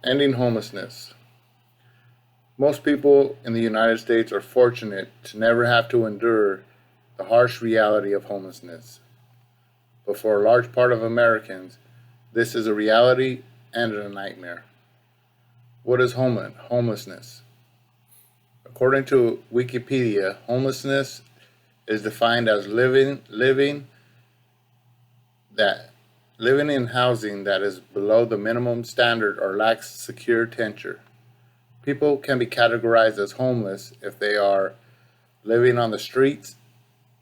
Ending homelessness. Most people in the United States are fortunate to never have to endure the harsh reality of homelessness. But for a large part of Americans, this is a reality and a nightmare. What is homelessness? According to Wikipedia, homelessness is defined as that living in housing that is below the minimum standard or lacks secure tenure. People can be categorized as homeless if they are living on the streets,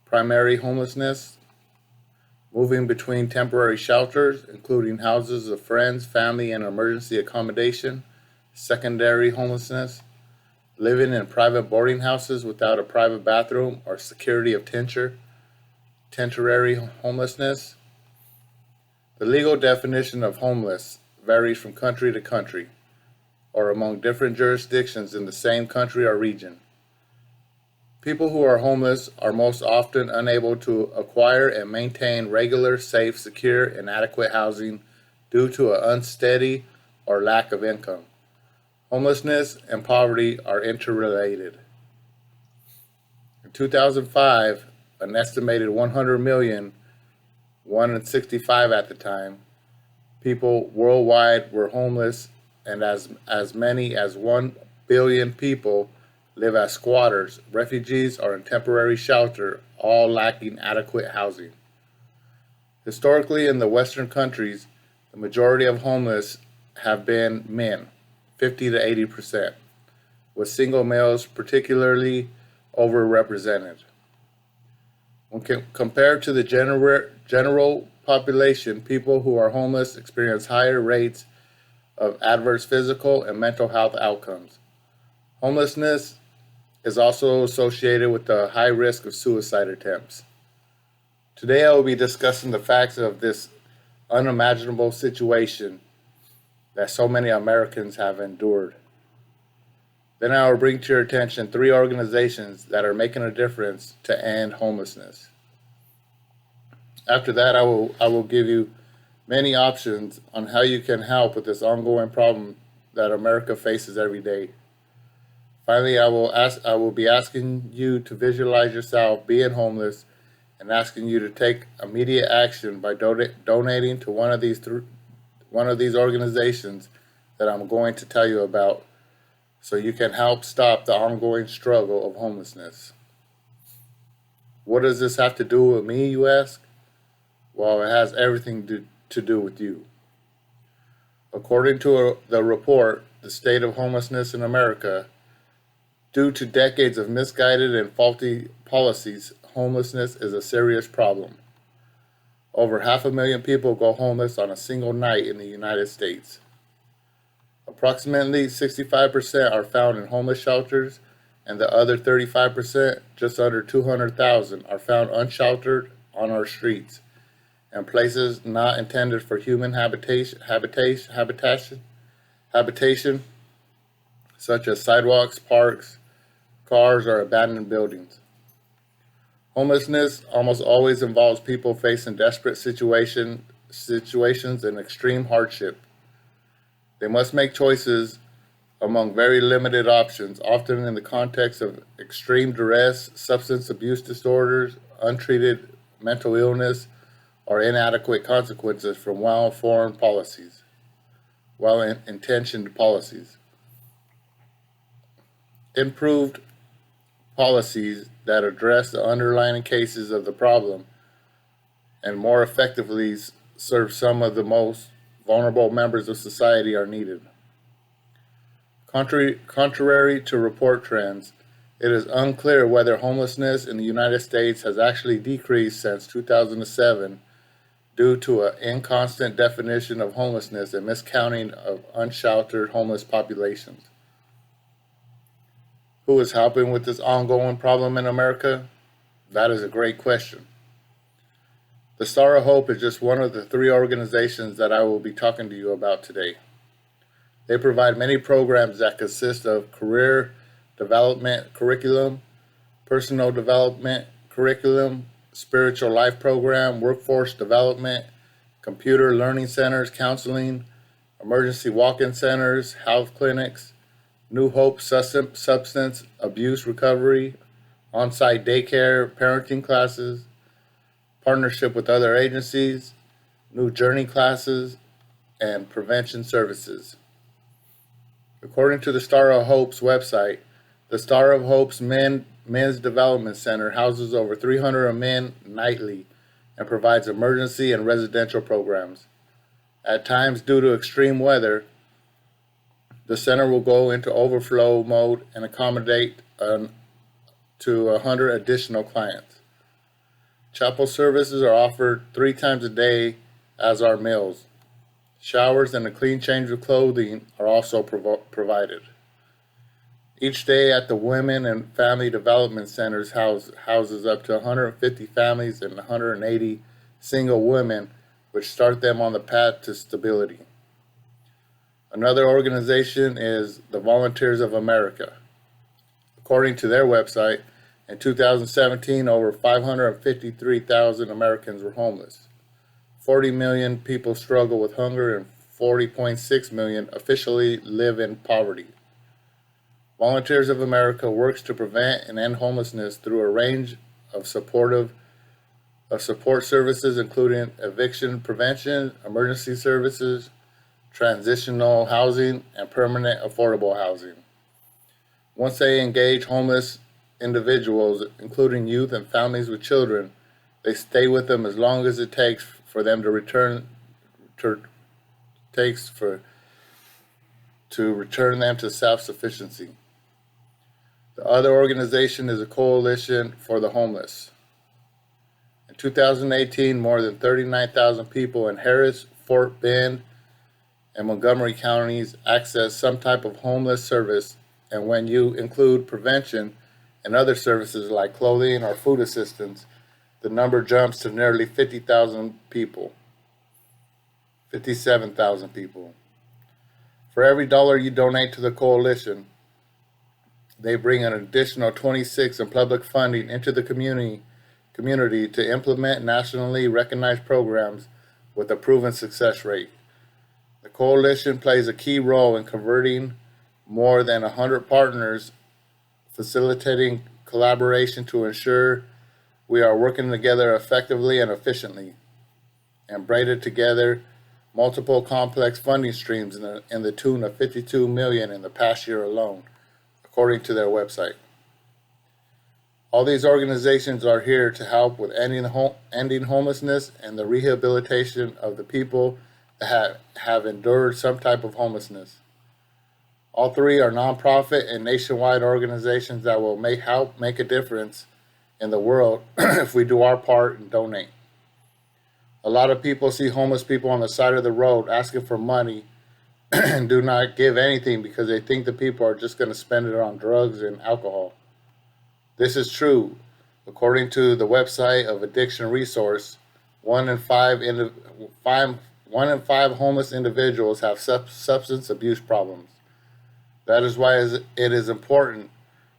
primary homelessness, moving between temporary shelters, including houses of friends, family, and emergency accommodation, secondary homelessness, living in private boarding houses without a private bathroom or security of tenure, temporary homelessness. The legal definition of homeless varies from country to country or among different jurisdictions in the same country or region. People who are homeless are most often unable to acquire and maintain regular, safe, secure, and adequate housing due to an unsteady or lack of income. Homelessness and poverty are interrelated. In 2005, an estimated 100 million, 1 in 65 at the time, people worldwide were homeless, and as many as 1 billion people live as squatters, refugees, or in temporary shelter, all lacking adequate housing. Historically, in the Western countries, the majority of homeless have been men, 50 to 80%, with single males particularly overrepresented. When compared to the general population, people who are homeless experience higher rates of adverse physical and mental health outcomes. Homelessness is also associated with a high risk of suicide attempts. Today I will be discussing the facts of this unimaginable situation that so many Americans have endured. Then I will bring to your attention 3 organizations that are making a difference to end homelessness. After that, I will give you many options on how you can help with this ongoing problem that America faces every day. Finally, I will be asking you to visualize yourself being homeless and asking you to take immediate action by donating to one of these organizations that I'm going to tell you about, so you can help stop the ongoing struggle of homelessness. What does this have to do with me, you ask? Well, it has everything to do with you. According to the report, The State of Homelessness in America, due to decades of misguided and faulty policies, homelessness is a serious problem. Over 500,000 people go homeless on a single night in the United States. Approximately 65% are found in homeless shelters, and the other 35%, just under 200,000, are found unsheltered on our streets and places not intended for human habitation, such as sidewalks, parks, cars, or abandoned buildings. Homelessness almost always involves people facing desperate situations and extreme hardship. They must make choices among very limited options, often in the context of extreme duress, substance abuse disorders, untreated mental illness, or inadequate consequences from well-intentioned policies. Improved policies that address the underlying cases of the problem and more effectively serve some of the most vulnerable members of society are needed. Contrary to report trends, it is unclear whether homelessness in the United States has actually decreased since 2007 due to an inconstant definition of homelessness and miscounting of unsheltered homeless populations. Who is helping with this ongoing problem in America? That is a great question. The Star of Hope is just one of the 3 organizations that I will be talking to you about today. They provide many programs that consist of career development curriculum, personal development curriculum, spiritual life program, workforce development, computer learning centers, counseling, emergency walk-in centers, health clinics, New Hope substance abuse recovery, on-site daycare, parenting classes, partnership with other agencies, new journey classes, and prevention services. According to the Star of Hope's website, the Star of Hope's Men's Development Center houses over 300 men nightly and provides emergency and residential programs. At times, due to extreme weather, the center will go into overflow mode and accommodate to 100 additional clients. Chapel services are offered 3 times a day, as are meals. Showers and a clean change of clothing are also provided. Each day at the Women and Family Development Centers houses up to 150 families and 180 single women, which start them on the path to stability. Another organization is the Volunteers of America. According to their website, in 2017, over 553,000 Americans were homeless. 40 million people struggle with hunger and 40.6 million officially live in poverty. Volunteers of America works to prevent and end homelessness through a range of support services, including eviction prevention, emergency services, transitional housing, and permanent affordable housing. Once they engage homeless individuals, including youth and families with children, they stay with them as long as it takes for them to return them to self-sufficiency. The other organization is a Coalition for the Homeless. In 2018, more than 39,000 people in Harris, Fort Bend, and Montgomery counties access some type of homeless service, and when you include prevention and other services like clothing or food assistance, the number jumps to nearly 57,000 people. For every dollar you donate to the coalition, they bring an additional 26 in public funding into the community to implement nationally recognized programs with a proven success rate. The coalition plays a key role in converting more than 100 partners, facilitating collaboration to ensure we are working together effectively and efficiently, and braided together multiple complex funding streams in the tune of $52 million in the past year alone, according to their website. All these organizations are here to help with ending homelessness and the rehabilitation of the people that have endured some type of homelessness. All 3 are nonprofit and nationwide organizations that will help make a difference in the world if we do our part and donate. A lot of people see homeless people on the side of the road asking for money and do not give anything because they think the people are just going to spend it on drugs and alcohol. This is true. According to the website of Addiction Resource, 1 in 5 homeless individuals have substance abuse problems. That is why it is important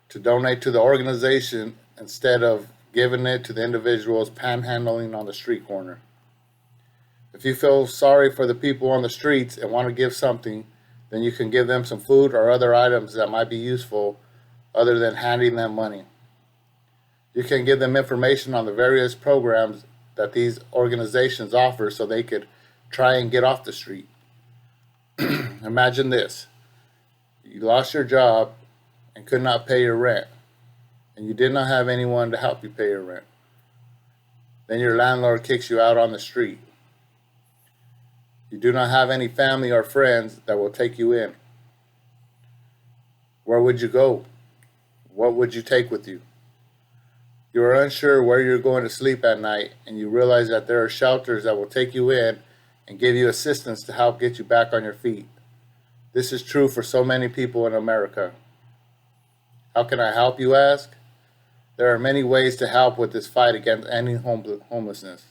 to donate to the organization instead of giving it to the individuals panhandling on the street corner. If you feel sorry for the people on the streets and want to give something, then you can give them some food or other items that might be useful other than handing them money. You can give them information on the various programs that these organizations offer so they could try and get off the street. Imagine this. You lost your job and could not pay your rent, and you did not have anyone to help you pay your rent. Then your landlord kicks you out on the street. You do not have any family or friends that will take you in. Where would you go? What would you take with you? You are unsure where you're going to sleep at night, and you realize that there are shelters that will take you in and give you assistance to help get you back on your feet. This is true for so many people in America. How can I help, you ask? There are many ways to help with this fight against ending homelessness.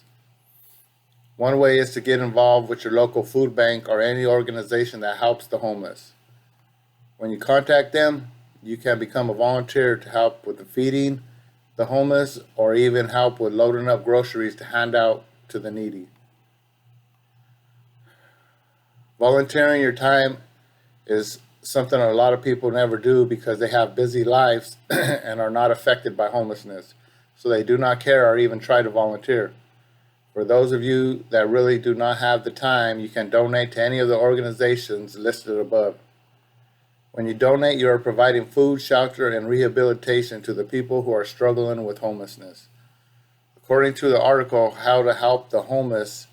One way is to get involved with your local food bank or any organization that helps the homeless. When you contact them, you can become a volunteer to help with the feeding the homeless or even help with loading up groceries to hand out to the needy. Volunteering your time is something a lot of people never do because they have busy lives and are not affected by homelessness. So they do not care or even try to volunteer. For those of you that really do not have the time, you can donate to any of the organizations listed above. When you donate, you are providing food, shelter, and rehabilitation to the people who are struggling with homelessness. According to the article, How to Help the Homeless,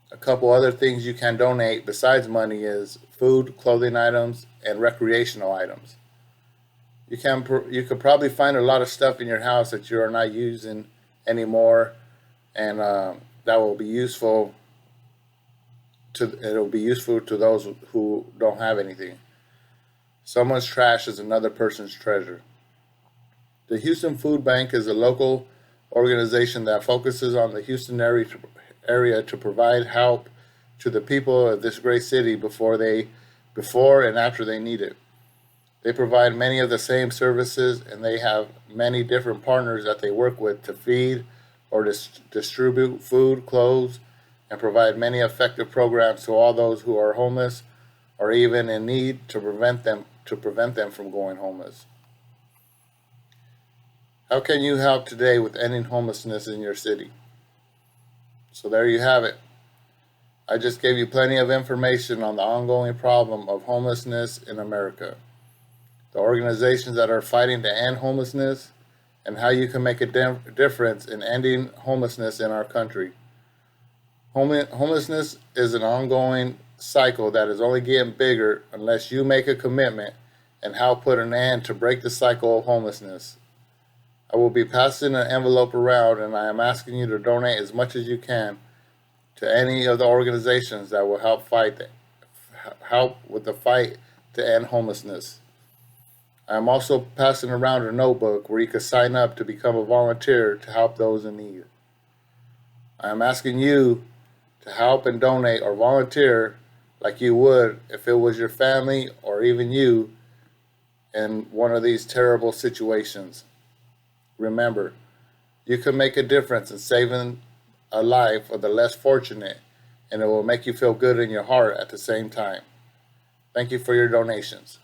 a couple other things you can donate besides money is food, clothing items, and recreational items. You could probably find a lot of stuff in your house that you are not using anymore, and that will be useful it'll be useful to those who don't have anything. Someone's trash is another person's treasure. The Houston Food Bank is a local organization that focuses on the Houston area to provide help to the people of this great city before and after they need it. They provide many of the same services, and they have many different partners that they work with to feed or distribute food, clothes, and provide many effective programs to all those who are homeless or even in need to prevent them from going homeless. How can you help today with ending homelessness in your city? So there you have it. I just gave you plenty of information on the ongoing problem of homelessness in America, the organizations that are fighting to end homelessness, and how you can make a difference in ending homelessness in our country. Homelessness is an ongoing cycle that is only getting bigger unless you make a commitment and help put an end to break the cycle of homelessness. I will be passing an envelope around, and I am asking you to donate as much as you can to any of the organizations that will help with the fight to end homelessness. I am also passing around a notebook where you can sign up to become a volunteer to help those in need. I am asking you to help and donate or volunteer like you would if it was your family or even you in one of these terrible situations. Remember, you can make a difference in saving a life of the less fortunate, and it will make you feel good in your heart at the same time. Thank you for your donations.